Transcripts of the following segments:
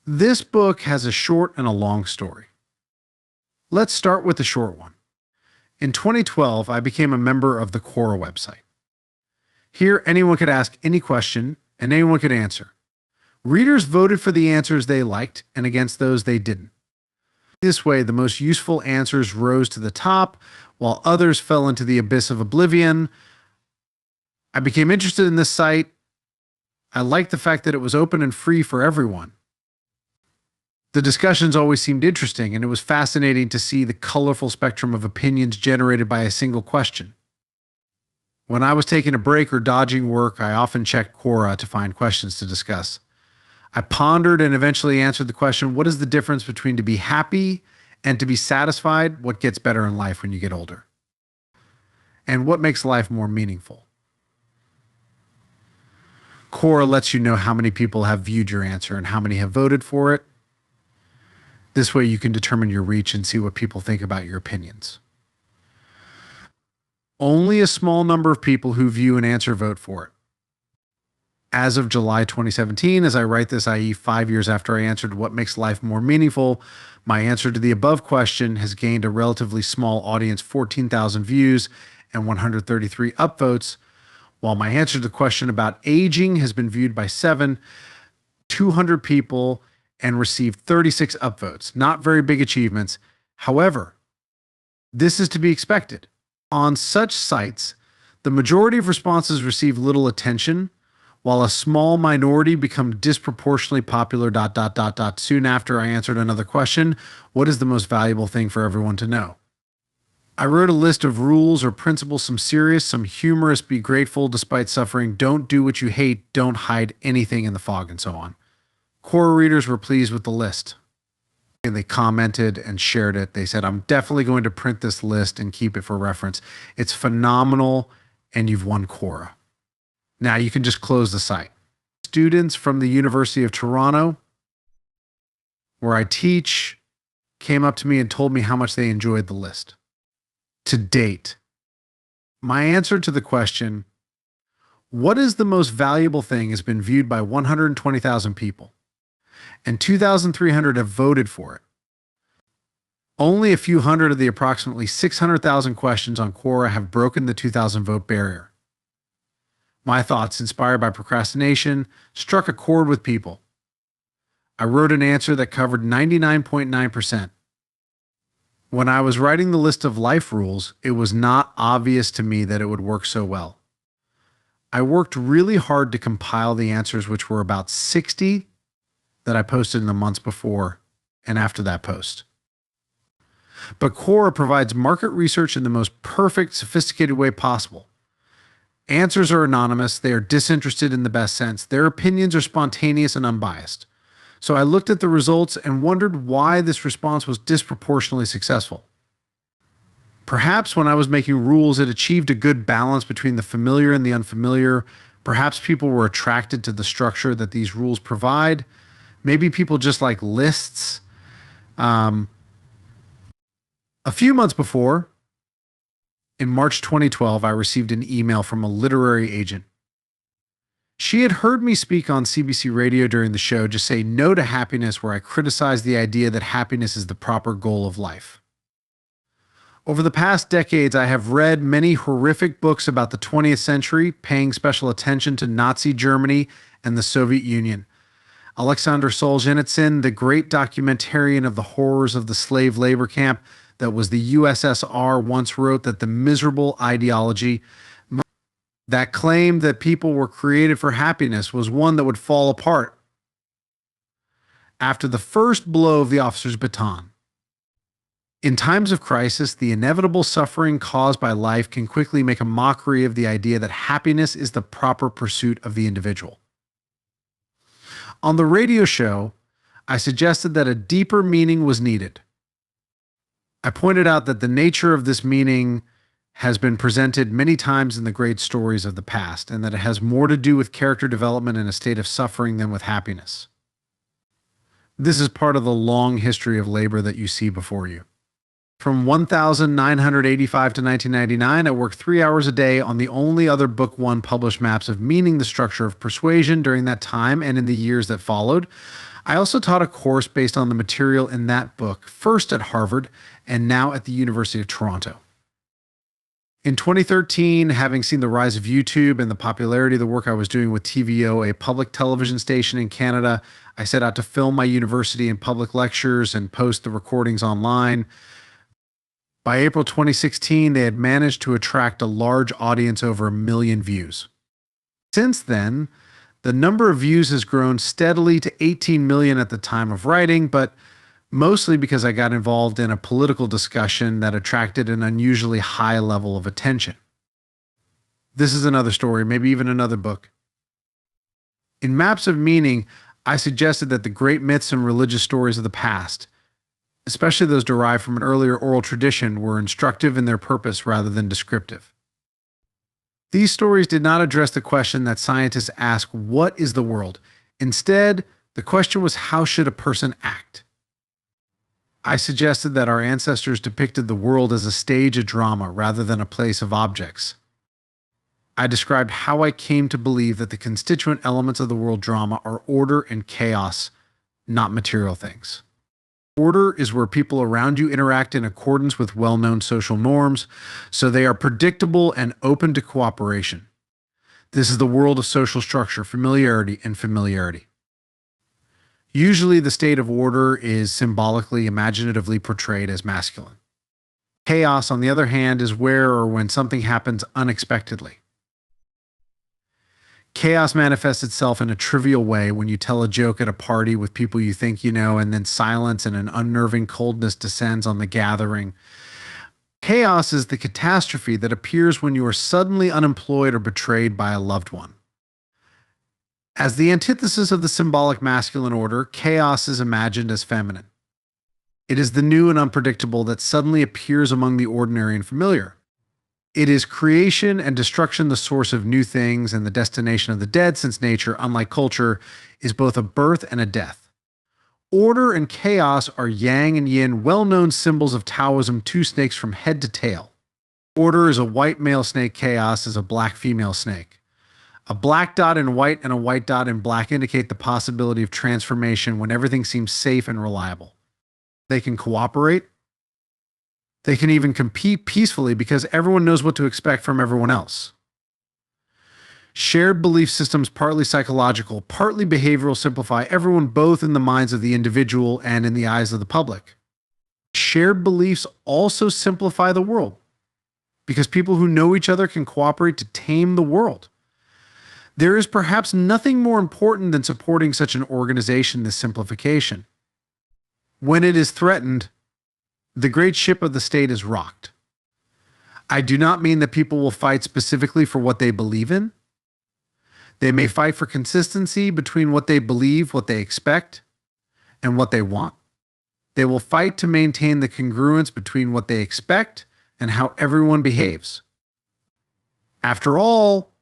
This book has a short and a long story. Let's start with the short one. In 2012, I became a member of the Quora website. Here, anyone could ask any question and anyone could answer. Readers voted for the answers they liked and against those they didn't. This way, the most useful answers rose to the top, while others fell into the abyss of oblivion. I became interested in this site. I liked the fact that it was open and free for everyone. The discussions always seemed interesting, and it was fascinating to see the colorful spectrum of opinions generated by a single question. When I was taking a break or dodging work, I often checked Quora to find questions to discuss. I pondered and eventually answered the question, what is the difference between to be happy and to be satisfied? What gets better in life when you get older? And what makes life more meaningful? Quora lets you know how many people have viewed your answer and how many have voted for it. This way you can determine your reach and see what people think about your opinions. Only a small number of people who view an answer vote for it. As of July 2017, as I write this, i.e. 5 years after I answered what makes life more meaningful, my answer to the above question has gained a relatively small audience, 14,000 views and 133 upvotes, while my answer to the question about aging has been viewed by 200 people, and received 36 upvotes. Not very big achievements. However, this is to be expected. On such sites, the majority of responses receive little attention, while a small minority become disproportionately popular. Soon after I answered another question, what is the most valuable thing for everyone to know? I wrote a list of rules or principles, some serious, some humorous, be grateful despite suffering, don't do what you hate, don't hide anything in the fog, and so on. Quora readers were pleased with the list. And they commented and shared it. They said, I'm definitely going to print this list and keep it for reference. It's phenomenal, and you've won Quora. Now you can just close the site. Students from the University of Toronto, where I teach, came up to me and told me how much they enjoyed the list. To date, my answer to the question, what is the most valuable thing, has been viewed by 120,000 people. And 2,300 have voted for it. Only a few hundred of the approximately 600,000 questions on Quora have broken the 2,000 vote barrier. My thoughts, inspired by procrastination, struck a chord with people. I wrote an answer that covered 99.9%. When I was writing the list of life rules, it was not obvious to me that it would work so well. I worked really hard to compile the answers, which were about 60 that I posted in the months before and after that post. But Quora provides market research in the most perfect, sophisticated way possible. Answers are anonymous, they are disinterested in the best sense, their opinions are spontaneous and unbiased. So I looked at the results and wondered why this response was disproportionately successful. Perhaps when I was making rules, it achieved a good balance between the familiar and the unfamiliar. Perhaps people were attracted to the structure that these rules provide. Maybe people just like lists. A few months before, in March 2012, I received an email from a literary agent. She had heard me speak on CBC radio during the show, Just Say No to Happiness, where I criticized the idea that happiness is the proper goal of life. Over the past decades, I have read many horrific books about the 20th century, paying special attention to Nazi Germany and the Soviet Union. Alexander Solzhenitsyn, the great documentarian of the horrors of the slave labor camp that was the USSR, once wrote that the miserable ideology that claimed that people were created for happiness was one that would fall apart after the first blow of the officer's baton. In times of crisis, the inevitable suffering caused by life can quickly make a mockery of the idea that happiness is the proper pursuit of the individual. On the radio show, I suggested that a deeper meaning was needed. I pointed out that the nature of this meaning has been presented many times in the great stories of the past, and that it has more to do with character development in a state of suffering than with happiness. This is part of the long history of labor that you see before you. From 1985 to 1999, I worked 3 hours a day on the only other Book One published maps of meaning, the structure of persuasion. During that time and in the years that followed, I also taught a course based on the material in that book, first at Harvard and now at the University of Toronto. In 2013, having seen the rise of YouTube and the popularity of the work I was doing with TVO, a public television station in Canada, I set out to film my university and public lectures and post the recordings online. By April 2016, they had managed to attract a large audience, over 1 million views. Since then, the number of views has grown steadily to 18 million at the time of writing, but mostly because I got involved in a political discussion that attracted an unusually high level of attention. This is another story, maybe even another book. In Maps of Meaning, I suggested that the great myths and religious stories of the past, especially those derived from an earlier oral tradition, were instructive in their purpose rather than descriptive. These stories did not address the question that scientists ask, what is the world? Instead, the question was, how should a person act? I suggested that our ancestors depicted the world as a stage of drama rather than a place of objects. I described how I came to believe that the constituent elements of the world drama are order and chaos, not material things. Order is where people around you interact in accordance with well-known social norms, so they are predictable and open to cooperation. This is the world of social structure, familiarity, and familiarity. Usually, the state of order is symbolically, imaginatively portrayed as masculine. Chaos, on the other hand, is where or when something happens unexpectedly. Chaos manifests itself in a trivial way when you tell a joke at a party with people you think you know, and then silence and an unnerving coldness descends on the gathering. Chaos is the catastrophe that appears when you are suddenly unemployed or betrayed by a loved one. As the antithesis of the symbolic masculine order, chaos is imagined as feminine. It is the new and unpredictable that suddenly appears among the ordinary and familiar. It is creation and destruction the source of new things and the destination of the dead, since nature, unlike culture, is both a birth and a death. Order and chaos are yang and yin, well-known symbols of Taoism, two snakes from head to tail. Order is a white male snake, chaos is a black female snake. A black dot in white and a white dot in black indicate the possibility of transformation when everything seems safe and reliable. They can cooperate. They can even compete peacefully because everyone knows what to expect from everyone else. Shared belief systems, partly psychological, partly behavioral, simplify everyone both in the minds of the individual and in the eyes of the public. Shared beliefs also simplify the world because people who know each other can cooperate to tame the world. There is perhaps nothing more important than supporting such an organization, this simplification. When it is threatened, the great ship of the state is rocked. I do not mean that people will fight specifically for what they believe in. They may fight for consistency between what they believe, what they expect, and what they want. They will fight to maintain the congruence between what they expect and how everyone behaves. After all,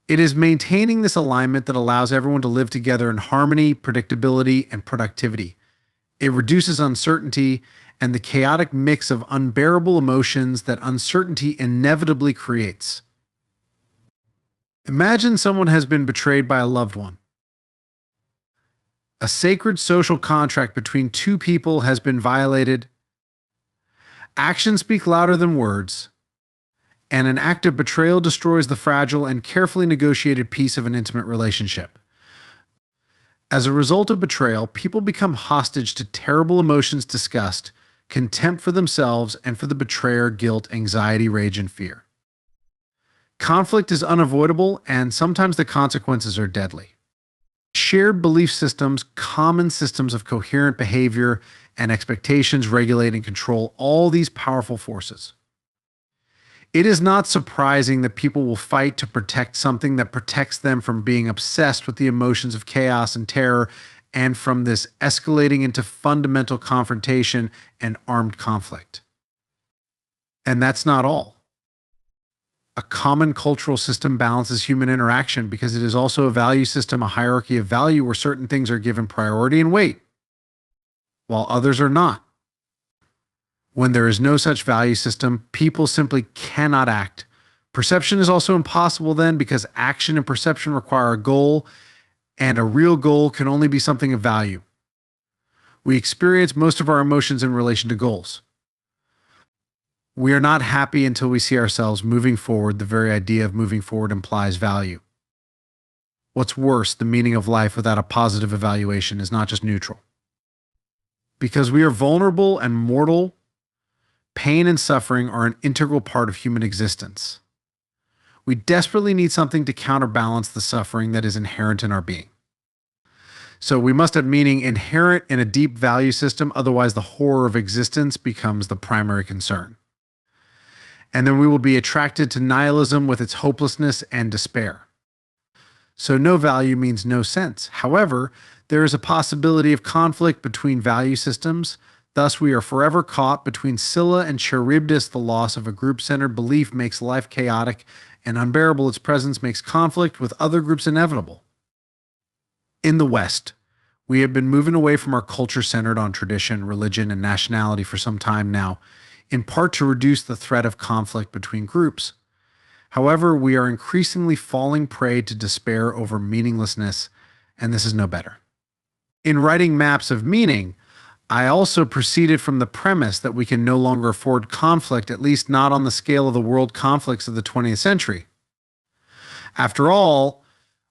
it is maintaining this alignment that allows everyone to live together in harmony, predictability, and productivity. It reduces uncertainty and the chaotic mix of unbearable emotions that uncertainty inevitably creates. Imagine someone has been betrayed by a loved one. A sacred social contract between two people has been violated. Actions speak louder than words, and an act of betrayal destroys the fragile and carefully negotiated peace of an intimate relationship. As a result of betrayal, people become hostage to terrible emotions, disgust, contempt for themselves and for the betrayer, guilt, anxiety, rage, and fear. Conflict is unavoidable, and sometimes the consequences are deadly. Shared belief systems, common systems of coherent behavior, and expectations regulate and control all these powerful forces. It is not surprising that people will fight to protect something that protects them from being obsessed with the emotions of chaos and terror, and from this escalating into fundamental confrontation and armed conflict. And that's not all. A common cultural system balances human interaction because it is also a value system, a hierarchy of value where certain things are given priority and weight, while others are not. When there is no such value system, people simply cannot act. Perception is also impossible then because action and perception require a goal, and a real goal can only be something of value. We experience most of our emotions in relation to goals. We are not happy until we see ourselves moving forward. The very idea of moving forward implies value. What's worse, the meaning of life without a positive evaluation is not just neutral. Because we are vulnerable and mortal, pain and suffering are an integral part of human existence. We desperately need something to counterbalance the suffering that is inherent in our being. So we must have meaning inherent in a deep value system, otherwise the horror of existence becomes the primary concern. And then we will be attracted to nihilism with its hopelessness and despair. So no value means no sense. However, there is a possibility of conflict between value systems. Thus, we are forever caught between Scylla and Charybdis. The loss of a group-centered belief makes life chaotic and unbearable. Its presence makes conflict with other groups inevitable. In the West, we have been moving away from our culture centered on tradition, religion, and nationality for some time now, in part to reduce the threat of conflict between groups. However, we are increasingly falling prey to despair over meaninglessness, and this is no better. In writing maps of meaning, I also proceeded from the premise that we can no longer afford conflict, at least not on the scale of the world conflicts of the 20th century. After all,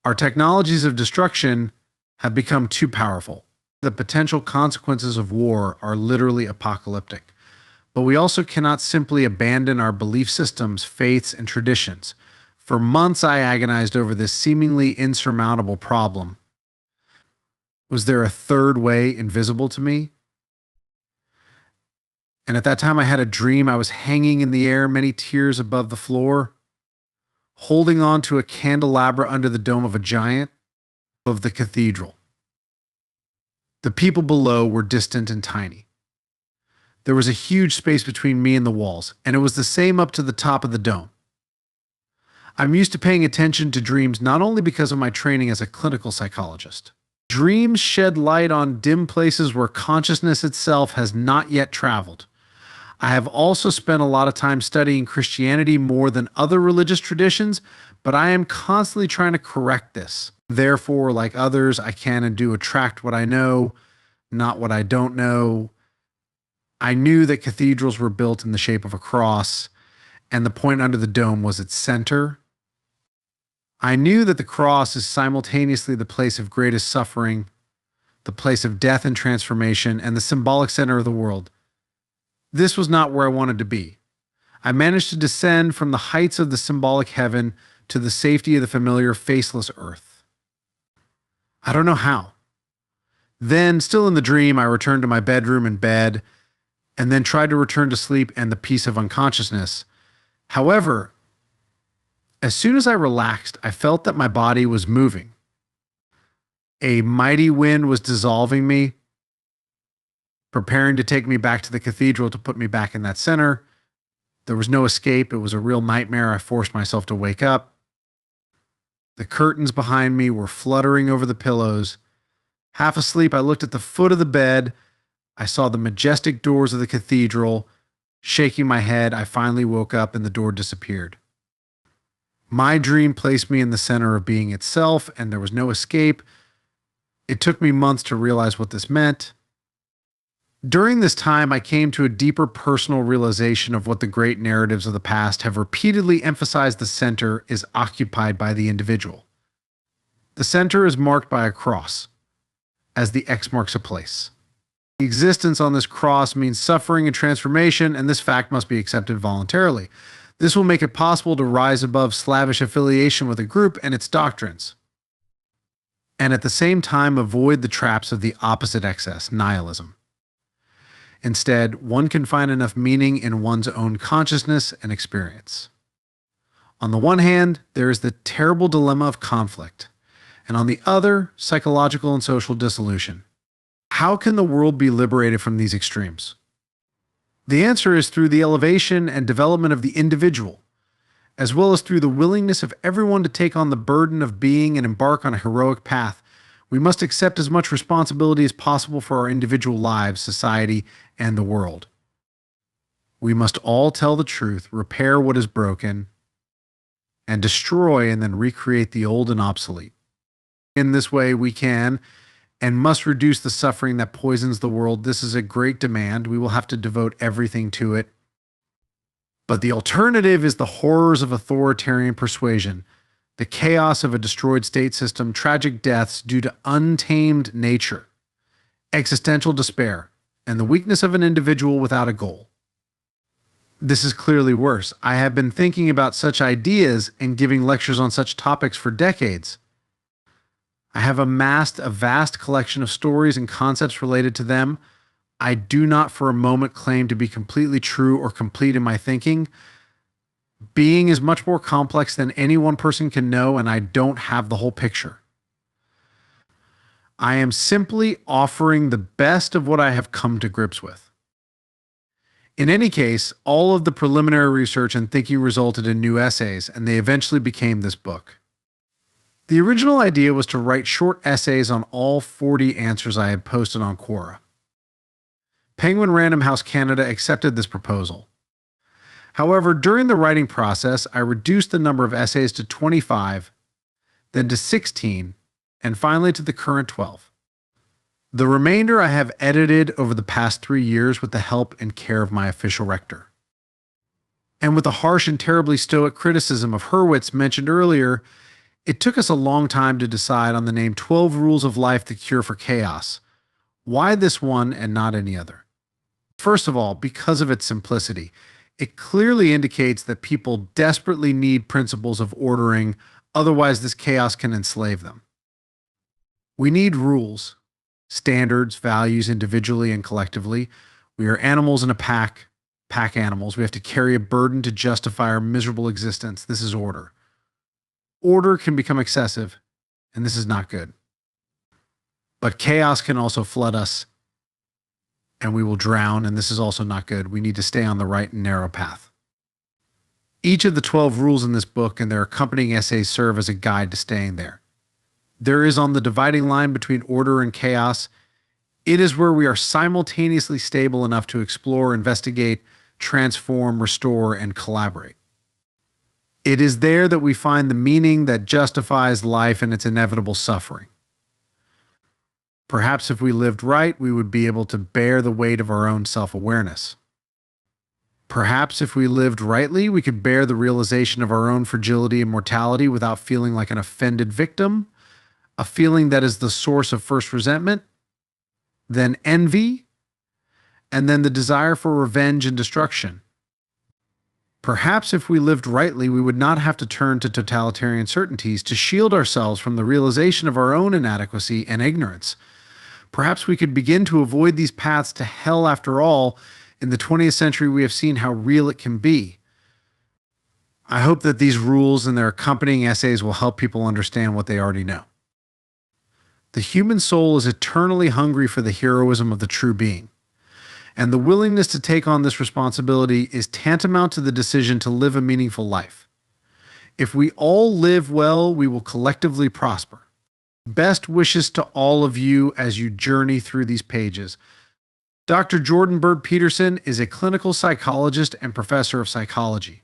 our technologies of destruction have become too powerful. The potential consequences of war are literally apocalyptic. But we also cannot simply abandon our belief systems, faiths, and traditions. For months, I agonized over this seemingly insurmountable problem. Was there a third way invisible to me? And at that time, I had a dream. I was hanging in the air, many tiers above the floor, holding on to a candelabra under the dome of a giant of the cathedral. The people below were distant and tiny. There was a huge space between me and the walls, and it was the same up to the top of the dome. I'm used to paying attention to dreams not only because of my training as a clinical psychologist. Dreams shed light on dim places where consciousness itself has not yet traveled. I have also spent a lot of time studying Christianity more than other religious traditions, but I am constantly trying to correct this. Therefore, like others, I can and do attract what I know, not what I don't know. I knew that cathedrals were built in the shape of a cross, and the point under the dome was its center. I knew that the cross is simultaneously the place of greatest suffering, the place of death and transformation, and the symbolic center of the world. This was not where I wanted to be. I managed to descend from the heights of the symbolic heaven to the safety of the familiar faceless earth. I don't know how. Then, still in the dream, I returned to my bedroom in bed, and then tried to return to sleep and the peace of unconsciousness. However, as soon as I relaxed, I felt that my body was moving. A mighty wind was dissolving me, preparing to take me back to the cathedral to put me back in that center. There was no escape. It was a real nightmare. I forced myself to wake up. The curtains behind me were fluttering over the pillows. Half asleep, I looked at the foot of the bed. I saw the majestic doors of the cathedral. Shaking my head, I finally woke up and the door disappeared. My dream placed me in the center of being itself, and there was no escape. It took me months to realize what this meant. During this time, I came to a deeper personal realization of what the great narratives of the past have repeatedly emphasized. The center is occupied by the individual. The center is marked by a cross, as the X marks a place. Existence on this cross means suffering and transformation, and this fact must be accepted voluntarily. This will make it possible to rise above slavish affiliation with a group and its doctrines, and at the same time avoid the traps of the opposite excess, nihilism. Instead, one can find enough meaning in one's own consciousness and experience. On the one hand, there is the terrible dilemma of conflict, and on the other, psychological and social dissolution. How can the world be liberated from these extremes? The answer is through the elevation and development of the individual, as well as through the willingness of everyone to take on the burden of being and embark on a heroic path. We must accept as much responsibility as possible for our individual lives, society, and the world. We must all tell the truth, repair what is broken, and destroy and then recreate the old and obsolete. In this way, we can and must reduce the suffering that poisons the world. This is a great demand. We will have to devote everything to it. But the alternative is the horrors of authoritarian persuasion, the chaos of a destroyed state system, tragic deaths due to untamed nature, existential despair, and the weakness of an individual without a goal. This is clearly worse. I have been thinking about such ideas and giving lectures on such topics for decades. I have amassed a vast collection of stories and concepts related to them. I do not for a moment claim to be completely true or complete in my thinking. Being is much more complex than any one person can know, and I don't have the whole picture. I am simply offering the best of what I have come to grips with. In any case, all of the preliminary research and thinking resulted in new essays, and they eventually became this book. The original idea was to write short essays on all 40 answers I had posted on Quora. Penguin Random House Canada accepted this proposal. However, during the writing process, I reduced the number of essays to 25, then to 16, and finally to the current 12. The remainder I have edited over the past 3 years with the help and care of my official rector. And with the harsh and terribly stoic criticism of Hurwitz mentioned earlier, it took us a long time to decide on the name 12 Rules of Life, the Cure for Chaos. Why this one and not any other? First of all, because of its simplicity. It clearly indicates that people desperately need principles of ordering, otherwise this chaos can enslave them. We need rules, standards, values individually and collectively. We are animals in a pack animals. We have to carry a burden to justify our miserable existence. This is order. Order can become excessive, and this is not good. But chaos can also flood us, and we will drown, and this is also not good. We need to stay on the right and narrow path. Each of the 12 rules in this book and their accompanying essays serve as a guide to staying there. There is on the dividing line between order and chaos. It is where we are simultaneously stable enough to explore, investigate, transform, restore, and collaborate. It is there that we find the meaning that justifies life and its inevitable suffering. Perhaps if we lived right, we would be able to bear the weight of our own self-awareness. Perhaps if we lived rightly, we could bear the realization of our own fragility and mortality without feeling like an offended victim, a feeling that is the source of first resentment, then envy, and then the desire for revenge and destruction. Perhaps if we lived rightly, we would not have to turn to totalitarian certainties to shield ourselves from the realization of our own inadequacy and ignorance. Perhaps we could begin to avoid these paths to hell. After all, in the 20th century, we have seen how real it can be. I hope that these rules and their accompanying essays will help people understand what they already know. The human soul is eternally hungry for the heroism of the true being, and the willingness to take on this responsibility is tantamount to the decision to live a meaningful life. If we all live well, we will collectively prosper. Best wishes to all of you as you journey through these pages. Dr. Jordan Peterson is a clinical psychologist and professor of psychology.